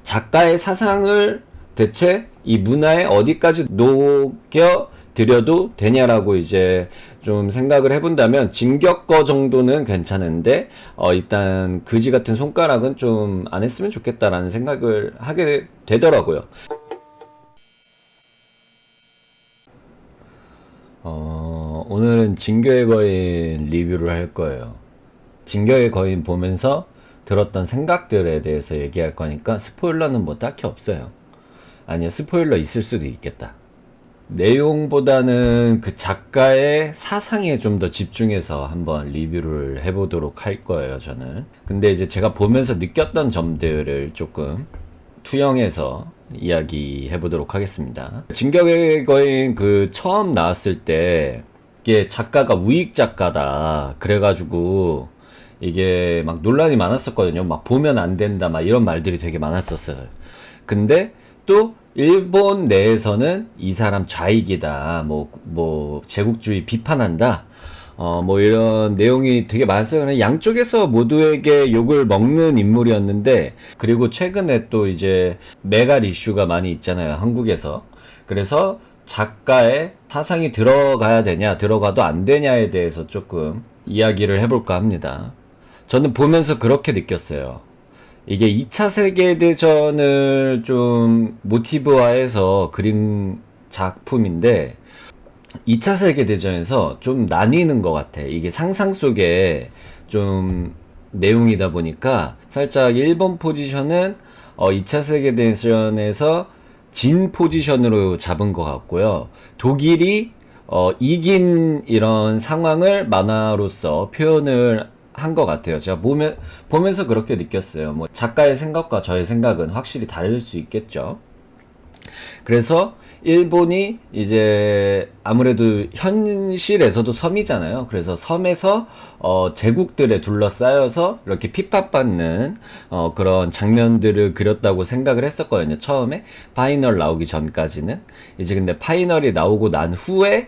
작가의 사상을 대체 이 문화에 어디까지 녹여 드려도 되냐라고 이제 좀 생각을 해본다면 진격거 정도는 괜찮은데 일단 그지 같은 손가락은 좀 안 했으면 좋겠다라는 생각을 하게 되더라고요. 오늘은 진격의 거인 리뷰를 할 거예요. 진격의 거인 보면서 들었던 생각들에 대해서 얘기할 거니까 스포일러는 뭐 딱히 없어요. 아니야, 스포일러 있을 수도 있겠다. 내용보다는 그 작가의 사상에 좀 더 집중해서 한번 리뷰를 해보도록 할 거예요, 저는. 근데 이제 제가 보면서 느꼈던 점들을 조금 투영해서 이야기해보도록 하겠습니다. 진격의 거인 그 처음 나왔을 때 이게 작가가 우익 작가다 그래가지고 이게 막 논란이 많았었거든요. 막 보면 안 된다 막 이런 말들이 되게 많았었어요. 근데 또 일본 내에서는 이 사람 좌익이다, 뭐 제국주의 비판한다, 뭐 이런 내용이 되게 많았어요. 양쪽에서 모두에게 욕을 먹는 인물이었는데, 그리고 최근에 또 이제 메갈 이슈가 많이 있잖아요, 한국에서. 그래서 작가의 사상이 들어가야 되냐, 들어가도 안 되냐에 대해서 조금 이야기를 해볼까 합니다. 저는 보면서 그렇게 느꼈어요. 이게 2차 세계대전을 좀 모티브화해서 그린 작품인데 2차 세계대전에서 좀 나뉘는 것 같아. 이게 상상 속에 좀 내용이다 보니까 살짝 일본 포지션은 2차 세계대전에서 진 포지션으로 잡은 것 같고요. 독일이 이긴 이런 상황을 만화로서 표현을 한 것 같아요. 제가 보면서 그렇게 느꼈어요. 뭐 작가의 생각과 저의 생각은 확실히 다를 수 있겠죠. 그래서 일본이 이제 아무래도 현실에서도 섬이잖아요. 그래서 섬에서 제국들에 둘러싸여서 이렇게 핍박받는 그런 장면들을 그렸다고 생각을 했었거든요. 처음에 파이널 나오기 전까지는. 이제 근데 파이널이 나오고 난 후에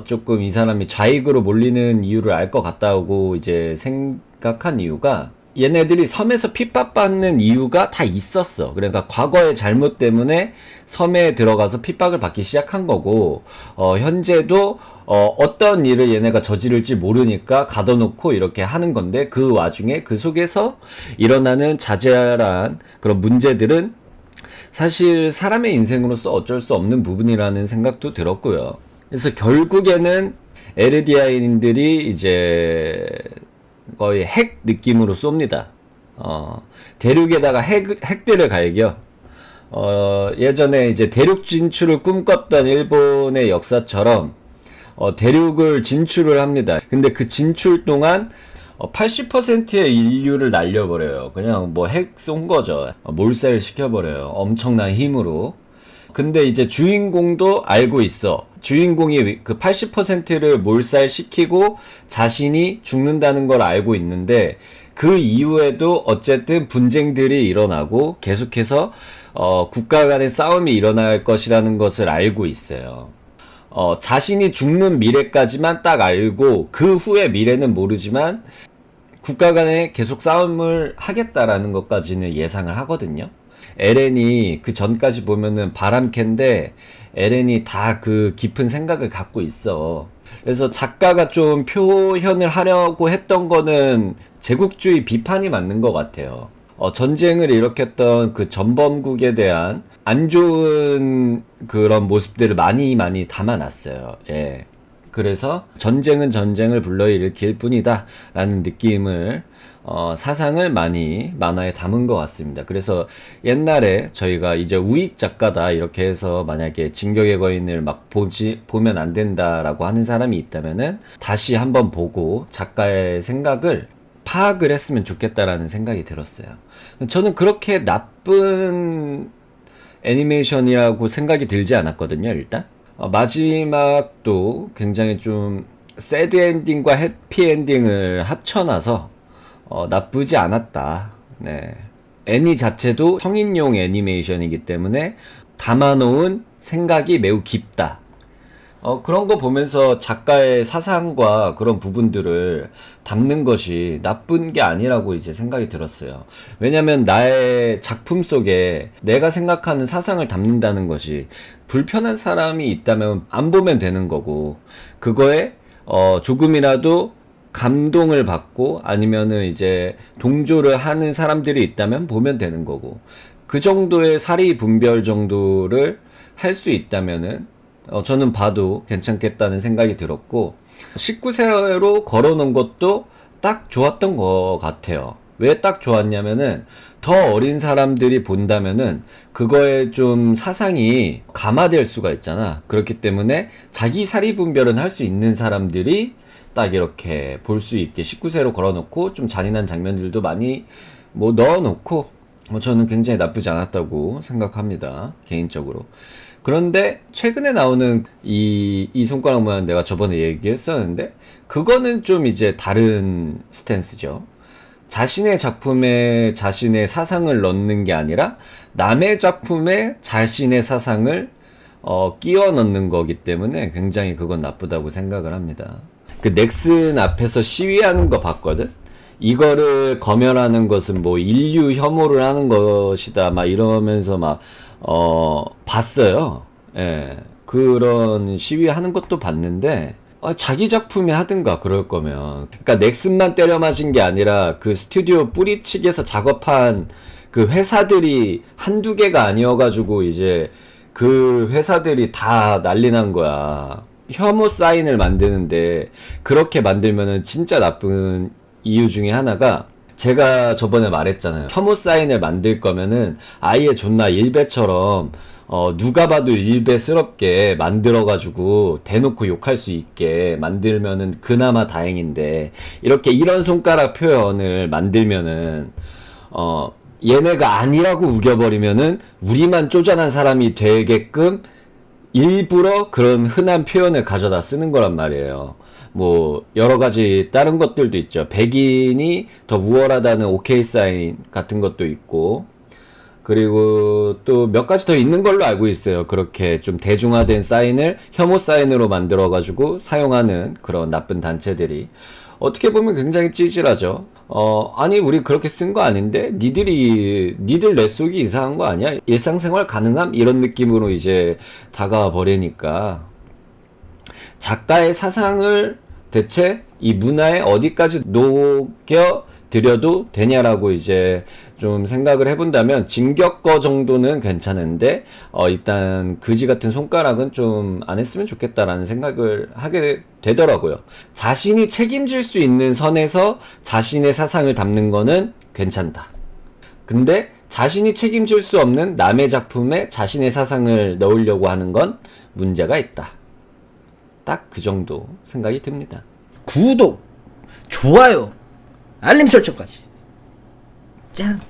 조금 이 사람이 좌익으로 몰리는 이유를 알 것 같다고 이제 생각한 이유가 얘네들이 섬에서 핍박받는 이유가 다 있었어. 그러니까 과거의 잘못 때문에 섬에 들어가서 핍박을 받기 시작한 거고, 현재도 어떤 일을 얘네가 저지를지 모르니까 가둬놓고 이렇게 하는 건데, 그 와중에 그 속에서 일어나는 자잘한 그런 문제들은 사실 사람의 인생으로서 어쩔 수 없는 부분이라는 생각도 들었고요. 그래서 결국에는 에르디아인들이 이제 거의 핵 느낌으로 쏩니다. 대륙에다가 핵들을 갈겨. 예전에 이제 대륙 진출을 꿈꿨던 일본의 역사처럼 대륙을 진출을 합니다. 근데 그 진출 동안 80%의 인류를 날려버려요. 그냥 뭐 핵 쏜 거죠. 몰살 시켜버려요. 엄청난 힘으로. 근데 이제 주인공도 알고 있어. 주인공이 그 80%를 몰살시키고 자신이 죽는다는 걸 알고 있는데 그 이후에도 어쨌든 분쟁들이 일어나고 계속해서 국가 간의 싸움이 일어날 것이라는 것을 알고 있어요. 자신이 죽는 미래까지만 딱 알고 그 후의 미래는 모르지만 국가 간에 계속 싸움을 하겠다라는 것까지는 예상을 하거든요. 에렌이 그 전까지 보면은 바람캔데 에렌이 다 그 깊은 생각을 갖고 있어. 그래서 작가가 좀 표현을 하려고 했던 거는 제국주의 비판이 맞는 것 같아요. 전쟁을 일으켰던 그 전범국에 대한 안 좋은 그런 모습들을 많이 담아놨어요. 예. 그래서 전쟁은 전쟁을 불러일으킬 뿐이다 라는 느낌을 사상을 많이 만화에 담은 것 같습니다. 그래서 옛날에 저희가 이제 우익 작가다 이렇게 해서 만약에 진격의 거인을 막 보면 안 된다라고 하는 사람이 있다면은 다시 한번 보고 작가의 생각을 파악을 했으면 좋겠다라는 생각이 들었어요. 저는 그렇게 나쁜 애니메이션이라고 생각이 들지 않았거든요, 일단. 마지막도 굉장히 좀 새드 엔딩과 해피 엔딩을 합쳐놔서 나쁘지 않았다. 네. 애니 자체도 성인용 애니메이션이기 때문에 담아놓은 생각이 매우 깊다. 그런 거 보면서 작가의 사상과 그런 부분들을 담는 것이 나쁜 게 아니라고 이제 생각이 들었어요. 왜냐면 나의 작품 속에 내가 생각하는 사상을 담는다는 것이 불편한 사람이 있다면 안 보면 되는 거고, 그거에 조금이라도 감동을 받고 아니면은 이제 동조를 하는 사람들이 있다면 보면 되는 거고, 그 정도의 사리 분별 정도를 할 수 있다면은 저는 봐도 괜찮겠다는 생각이 들었고, 19세로 걸어놓은 것도 딱 좋았던 것 같아요. 왜 딱 좋았냐면은 더 어린 사람들이 본다면은 그거에 좀 사상이 감화될 수가 있잖아. 그렇기 때문에 자기 사리 분별은 할 수 있는 사람들이 딱 이렇게 볼 수 있게 19세로 걸어놓고 좀 잔인한 장면들도 많이 뭐 넣어놓고, 저는 굉장히 나쁘지 않았다고 생각합니다. 개인적으로. 그런데 최근에 나오는 이 손가락 모양 내가 저번에 얘기했었는데, 그거는 좀 이제 다른 스탠스죠. 자신의 작품에 자신의 사상을 넣는 게 아니라 남의 작품에 자신의 사상을 끼워 넣는 거기 때문에 굉장히 그건 나쁘다고 생각을 합니다. 그 넥슨 앞에서 시위하는 거 봤거든? 이거를 검열하는 것은 뭐 인류 혐오를 하는 것이다 막 이러면서 막 봤어요. 예. 그런 시위하는 것도 봤는데, 자기 작품에 하든가 그럴 거면. 그러니까 넥슨만 때려 맞은 게 아니라 그 스튜디오 뿌리치기에서 작업한 그 회사들이 한두 개가 아니어가지고 이제 그 회사들이 다 난리 난 거야. 혐오 사인을 만드는데, 그렇게 만들면은 진짜 나쁜 이유 중에 하나가, 제가 저번에 말했잖아요. 혐오 사인을 만들 거면은 아예 존나 일베처럼 누가 봐도 일베스럽게 만들어가지고 대놓고 욕할 수 있게 만들면은 그나마 다행인데, 이렇게 이런 손가락 표현을 만들면은 얘네가 아니라고 우겨버리면은 우리만 쪼잔한 사람이 되게끔 일부러 그런 흔한 표현을 가져다 쓰는 거란 말이에요. 뭐 여러 가지 다른 것들도 있죠. 백인이 더 우월하다는 오케이 사인 같은 것도 있고, 그리고 또 몇 가지 더 있는 걸로 알고 있어요. 그렇게 좀 대중화된 사인을 혐오 사인으로 만들어가지고 사용하는 그런 나쁜 단체들이. 어떻게 보면 굉장히 찌질하죠. 아니, 우리 그렇게 쓴 거 아닌데? 니들 내 속이 이상한 거 아니야? 일상생활 가능함? 이런 느낌으로 이제 다가와 버리니까. 작가의 사상을 대체 이 문화에 어디까지 녹여 들여도 되냐라고 이제 좀 생각을 해본다면, 진격거 정도는 괜찮은데 일단 그지 같은 손가락은 좀 안 했으면 좋겠다라는 생각을 하게 되더라고요. 자신이 책임질 수 있는 선에서 자신의 사상을 담는 거는 괜찮다. 근데 자신이 책임질 수 없는 남의 작품에 자신의 사상을 넣으려고 하는 건 문제가 있다. 딱 그 정도 생각이 듭니다. 구독, 좋아요, 알림 설정까지. 짠!